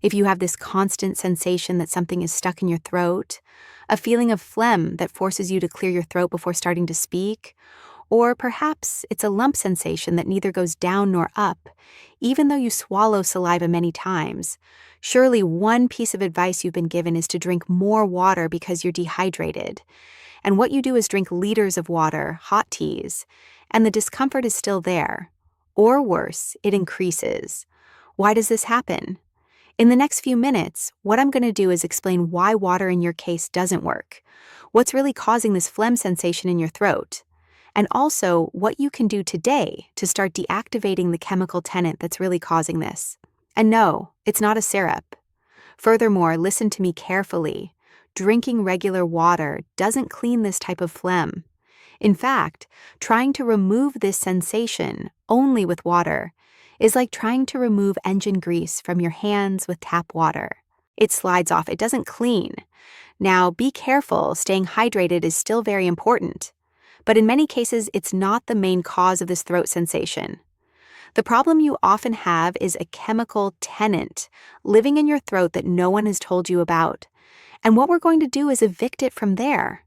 If you have this constant sensation that something is stuck in your throat, a feeling of phlegm that forces you to clear your throat before starting to speak, or perhaps it's a lump sensation that neither goes down nor up, even though you swallow saliva many times, surely one piece of advice you've been given is to drink more water because you're dehydrated. And what you do is drink liters of water, hot teas, and the discomfort is still there. Or worse, it increases. Why does this happen? In the next few minutes, what I'm going to do is explain why water in your case doesn't work, what's really causing this phlegm sensation in your throat, and also what you can do today to start deactivating the chemical tenant that's really causing this. And no, it's not a syrup. Furthermore, listen to me carefully. Drinking regular water doesn't clean this type of phlegm. In fact, trying to remove this sensation only with water is like trying to remove engine grease from your hands with tap water. It slides off, it doesn't clean. Now, be careful, staying hydrated is still very important. But in many cases, it's not the main cause of this throat sensation. The problem you often have is a chemical tenant living in your throat that no one has told you about. And what we're going to do is evict it from there.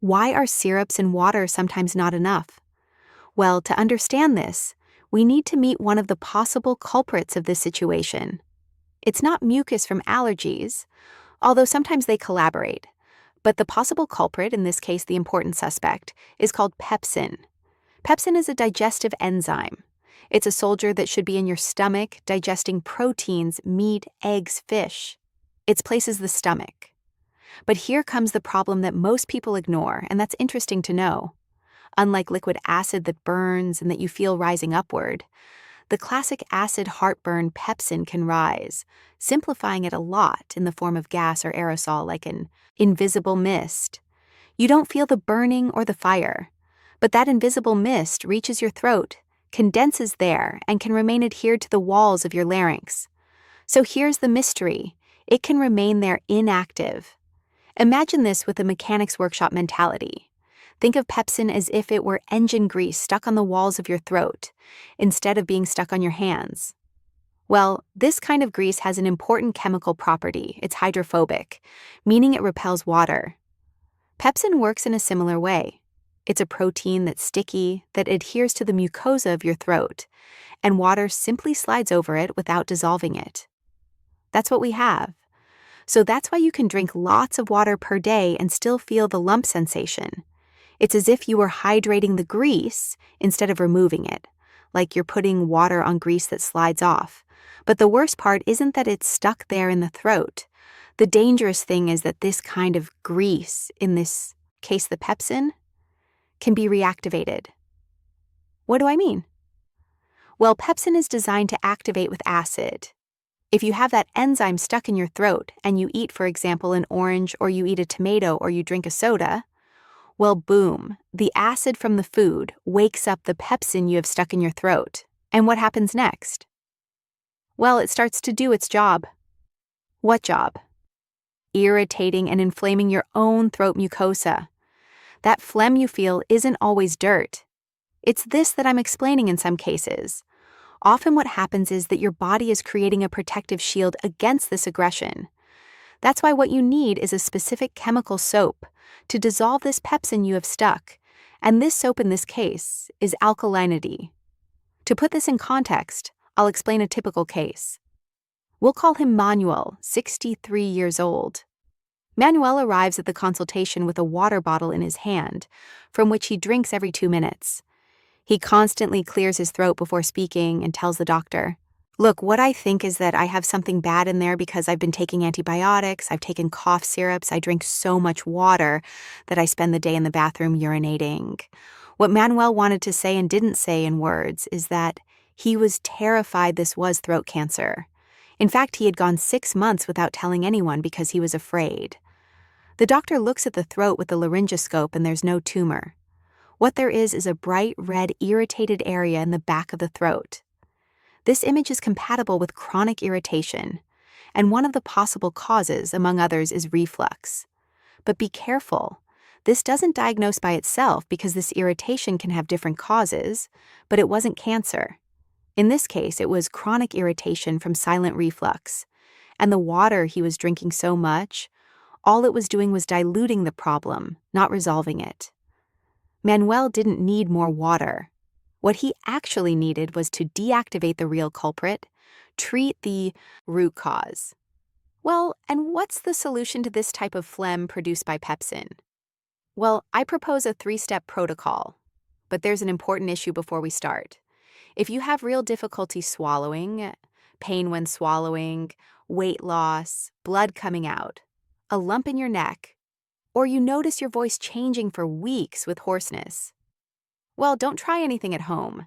Why are syrups and water sometimes not enough? Well, to understand this, we need to meet one of the possible culprits of this situation. It's not mucus from allergies, although sometimes they collaborate. But the possible culprit, in this case the important suspect, is called pepsin. Pepsin is a digestive enzyme. It's a soldier that should be in your stomach, digesting proteins, meat, eggs, fish. Its place is the stomach. But here comes the problem that most people ignore, and that's interesting to know. Unlike liquid acid that burns and that you feel rising upward, the classic acid heartburn pepsin can rise, simplifying it a lot in the form of gas or aerosol like an invisible mist. You don't feel the burning or the fire, but that invisible mist reaches your throat, condenses there, and can remain adhered to the walls of your larynx. So here's the mystery. It can remain there inactive. Imagine this with a mechanic's workshop mentality. Think of pepsin as if it were engine grease stuck on the walls of your throat, instead of being stuck on your hands. Well, this kind of grease has an important chemical property. It's hydrophobic, meaning it repels water. Pepsin works in a similar way. It's a protein that's sticky, that adheres to the mucosa of your throat, and water simply slides over it without dissolving it. That's what we have. So that's why you can drink lots of water per day and still feel the lump sensation. It's as if you were hydrating the grease instead of removing it, like you're putting water on grease that slides off. But the worst part isn't that it's stuck there in the throat. The dangerous thing is that this kind of grease, in this case the pepsin, can be reactivated. What do I mean? Well, pepsin is designed to activate with acid. If you have that enzyme stuck in your throat and you eat, for example, an orange, or you eat a tomato, or you drink a soda, well, boom, the acid from the food wakes up the pepsin you have stuck in your throat. And what happens next? Well, it starts to do its job. What job? Irritating and inflaming your own throat mucosa. That phlegm you feel isn't always dirt. It's this that I'm explaining in some cases. Often what happens is that your body is creating a protective shield against this aggression. That's why what you need is a specific chemical soap to dissolve this pepsin you have stuck, and this soap in this case is alkalinity. To put this in context, I'll explain a typical case. We'll call him Manuel, 63 years old. Manuel arrives at the consultation with a water bottle in his hand, from which he drinks every 2 minutes. He constantly clears his throat before speaking and tells the doctor, "Look, what I think is that I have something bad in there because I've been taking antibiotics, I've taken cough syrups, I drink so much water that I spend the day in the bathroom urinating." What Manuel wanted to say and didn't say in words is that he was terrified this was throat cancer. In fact, he had gone 6 months without telling anyone because he was afraid. The doctor looks at the throat with the laryngoscope and there's no tumor. What there is a bright red irritated area in the back of the throat. This image is compatible with chronic irritation, and one of the possible causes, among others, is reflux. But be careful. This doesn't diagnose by itself because this irritation can have different causes, but it wasn't cancer. In this case, it was chronic irritation from silent reflux, And the water he was drinking so much, all it was doing was diluting the problem, not resolving it. Manuel didn't need more water. What he actually needed was to deactivate the real culprit, treat the root cause. Well, and what's the solution to this type of phlegm produced by pepsin? Well, I propose a 3-step protocol. But there's an important issue before we start. If you have real difficulty swallowing, pain when swallowing, weight loss, blood coming out, a lump in your neck, or you notice your voice changing for weeks with hoarseness, well, don't try anything at home.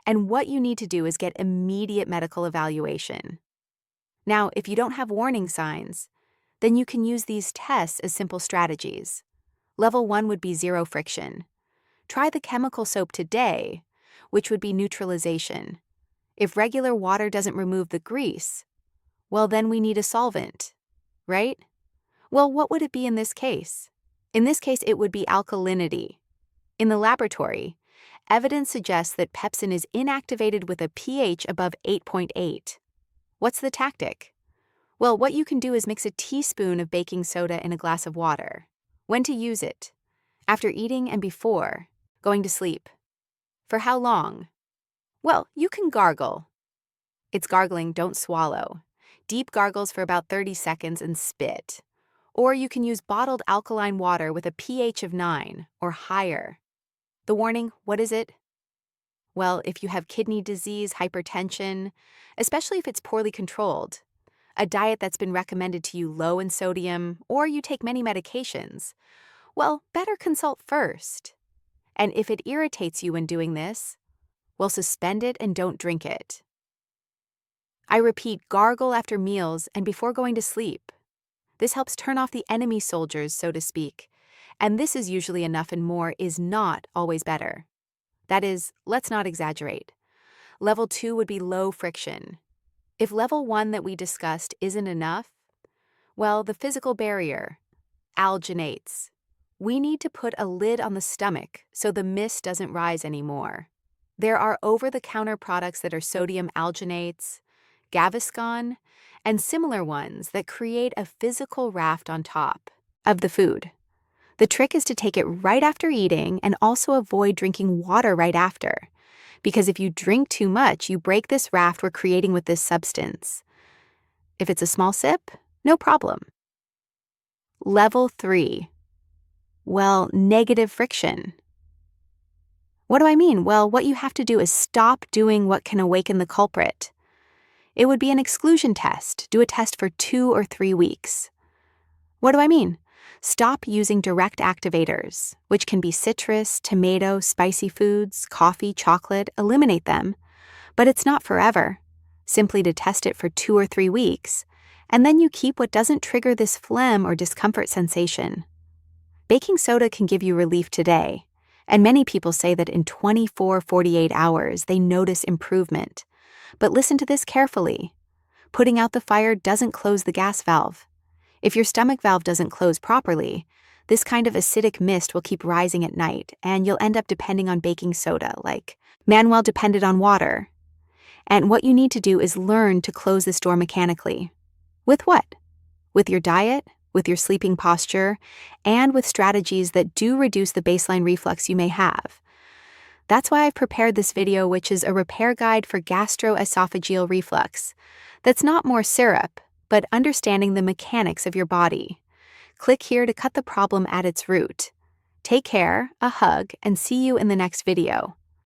And what you need to do is get immediate medical evaluation. Now, if you don't have warning signs, then you can use these tests as simple strategies. Level 1 would be zero friction. Try the chemical soap today, which would be neutralization. If regular water doesn't remove the grease, well, then we need a solvent, right? Well, what would it be in this case? In this case, it would be alkalinity. In the laboratory, evidence suggests that pepsin is inactivated with a pH above 8.8. What's the tactic? Well, what you can do is mix a teaspoon of baking soda in a glass of water. When to use it? After eating and before going to sleep. For how long? Well, you can gargle. It's gargling, don't swallow. Deep gargles for about 30 seconds and spit. Or you can use bottled alkaline water with a pH of 9 or higher. The warning, what is it? Well, if you have kidney disease, hypertension, especially if it's poorly controlled, a diet that's been recommended to you low in sodium, or you take many medications, well, better consult first. And if it irritates you when doing this, well, suspend it and don't drink it. I repeat, gargle after meals and before going to sleep. This helps turn off the enemy soldiers, so to speak. And this is usually enough, and more is not always better. That is, let's not exaggerate. Level 2 would be low friction. If level 1 that we discussed isn't enough, well, the physical barrier, alginates. We need to put a lid on the stomach so the mist doesn't rise anymore. There are over-the-counter products that are sodium alginates, Gaviscon, and similar ones that create a physical raft on top of the food. The trick is to take it right after eating and also avoid drinking water right after, because if you drink too much, you break this raft we're creating with this substance. If it's a small sip, no problem. Level 3. Well, negative friction. What do I mean? Well, what you have to do is stop doing what can awaken the culprit. It would be an exclusion test. Do a test for 2 or 3 weeks. What do I mean? Stop using direct activators, which can be citrus, tomato, spicy foods, coffee, chocolate. Eliminate them. But it's not forever. Simply to test it for 2 or 3 weeks, and then you keep what doesn't trigger this phlegm or discomfort sensation. Baking soda can give you relief today, and many people say that in 24-48 hours they notice improvement. But listen to this carefully. Putting out the fire doesn't close the gas valve. If your stomach valve doesn't close properly, this kind of acidic mist will keep rising at night, and you'll end up depending on baking soda, like Manuel depended on water. And what you need to do is learn to close this door mechanically. With what? With your diet, with your sleeping posture, and with strategies that do reduce the baseline reflux you may have. That's why I've prepared this video, which is a repair guide for gastroesophageal reflux. That's not more syrup, but understanding the mechanics of your body. Click here to cut the problem at its root. Take care, a hug, and see you in the next video.